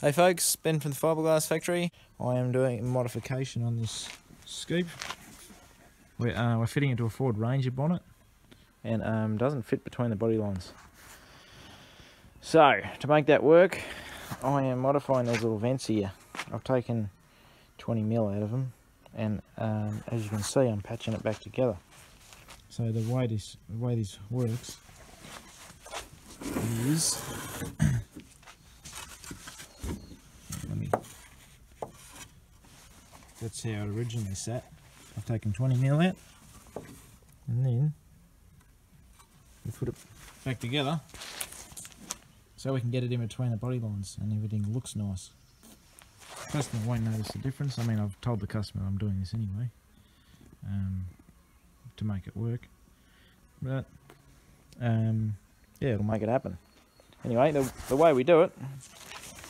Hey folks, Ben from the Fibreglass Factory. I am doing a modification on this scoop. We're fitting it to a Ford Ranger bonnet and doesn't fit between the body lines. So, to make that work, I am modifying these little vents here. I've taken 20mm out of them and as you can see I'm patching it back together. So the way this works is that's how it originally sat. I've taken 20mm out and then we put it back together so we can get it in between the body lines and everything looks nice. The customer won't notice the difference. I mean, I've told the customer I'm doing this anyway to make it work, but yeah, it'll make it happen. Anyway, the way we do it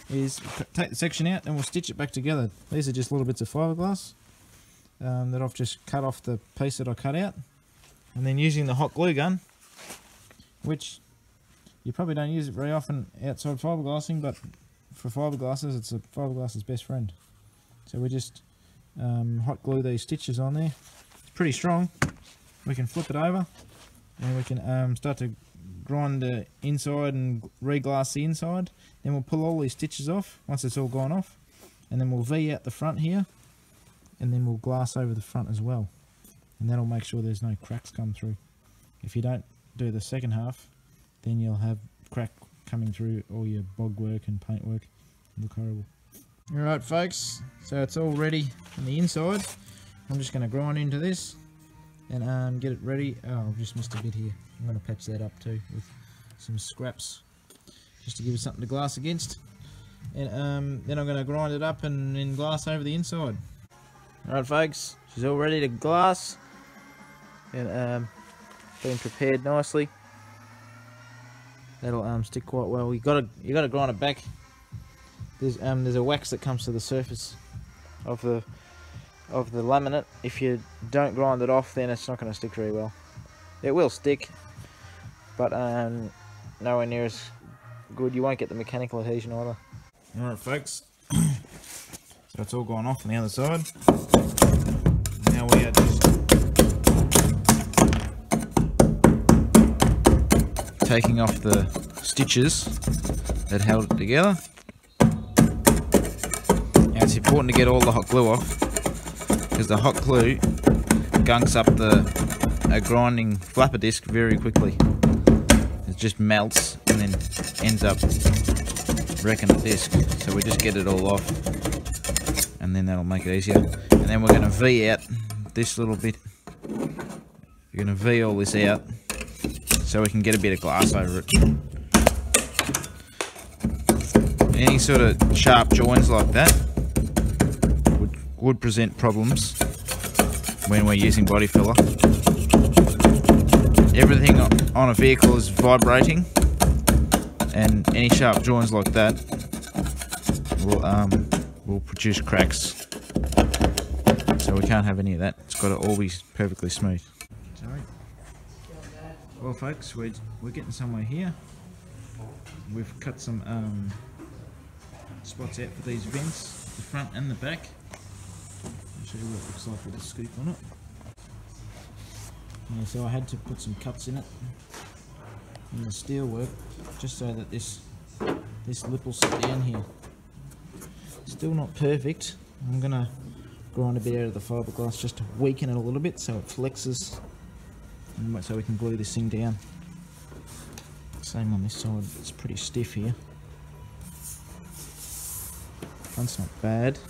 is take the section out and we'll stitch it back together. These are just little bits of fiberglass that I've just cut off the piece that I cut out, and then using the hot glue gun, which you probably don't use it very often outside fiberglassing, but for fiberglasses it's a fiberglass's best friend. So we just hot glue these stitches on there. It's pretty strong. We can flip it over and we can start to grind the inside and re-glass the inside. Then we'll pull all these stitches off once it's all gone off, and then we'll V out the front here, and then we'll glass over the front as well, and that'll make sure there's no cracks come through. If you don't do the second half, then you'll have crack coming through all your bog work and paint work. It'll look horrible. Alright folks, so it's all ready on the inside. I'm just going to grind into this and get it ready. Oh, I've just missed a bit here. I'm going to patch that up too with some scraps just to give it something to glass against, and then I'm going to grind it up and then glass over the inside. Alright folks, she's all ready to glass and been prepared nicely. That'll stick quite well. You gotta grind it back. There's a wax that comes to the surface of the laminate. If you don't grind it off, then it's not going to stick very well. It will stick, but nowhere near as good. You won't get the mechanical adhesion either. Alright folks, so it's all gone off on the other side. Now we are just taking off the stitches that held it together. Now it's important to get all the hot glue off, because the hot glue gunks up a grinding flapper disc very quickly. It just melts and then ends up wrecking the disc. So we just get it all off, and then that'll make it easier. And then we're going to V out this little bit. We're going to V all this out so we can get a bit of glass over it. Any sort of sharp joins like that would present problems when we're using body filler. Everything on a vehicle is vibrating, and any sharp joins like that will produce cracks. So we can't have any of that. It's got to all be perfectly smooth. Sorry. Well folks, we're getting somewhere here. We've cut some spots out for these vents, the front and the back. I'll show you what it looks like with a scoop on it. Yeah, so I had to put some cuts in it, in the steel work, just so that this lip will sit down here. Still not perfect. I'm going to grind a bit out of the fiberglass just to weaken it a little bit so it flexes, and so we can glue this thing down. Same on this side, it's pretty stiff here. Front's not bad.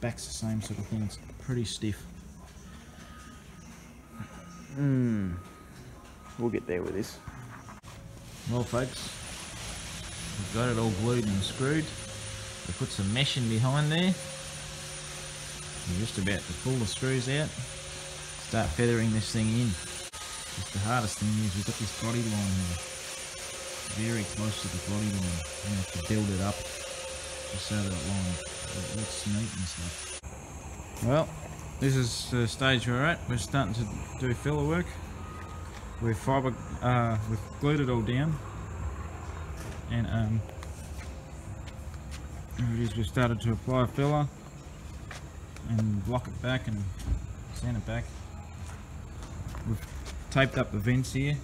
Back's the same sort of thing, it's pretty stiff. We'll get there with this. Well folks, we've got it all glued and screwed. We put some mesh in behind there. We're just about to pull the screws out, start feathering this thing in. Just the hardest thing is we've got this body line here, very close to the body line. We have to build it up just so that it looks neat and stuff. Well, this is the stage we're at. We're starting to do filler work. We've glued it all down, and We've started to apply a filler and block it back and sand it back. We've taped up the vents here.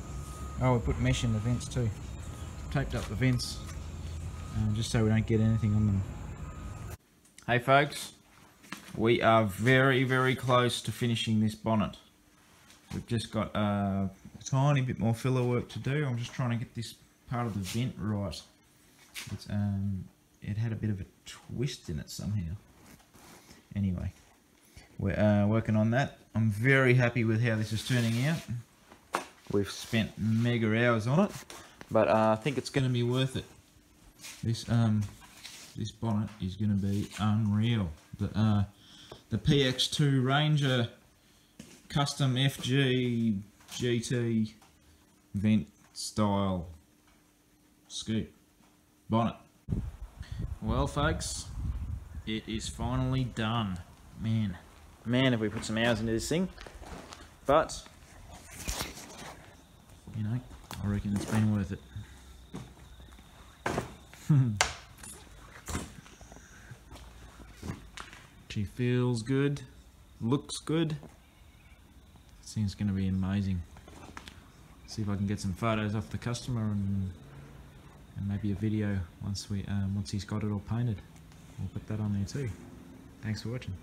Oh, we put mesh in the vents too. Taped up the vents just so we don't get anything on them. Hey folks, we are very close to finishing this bonnet. We've just got a tiny bit more filler work to do. I'm just trying to get this part of the vent right. It's, it had a bit of a twist in it somehow. Anyway, we're working on that. I'm very happy with how this is turning out. We've spent mega hours on it, but I think it's going to be worth it. This bonnet is going to be unreal. The PX2 Ranger custom FG GT vent style scoop bonnet. Well folks, it is finally done. Man have we put some hours into this thing, but you know, I reckon it's been worth it. She feels good, looks good. This thing's going to be amazing. See if I can get some photos off the customer and maybe a video once he's got it all painted. We'll put that on there too. Thanks for watching.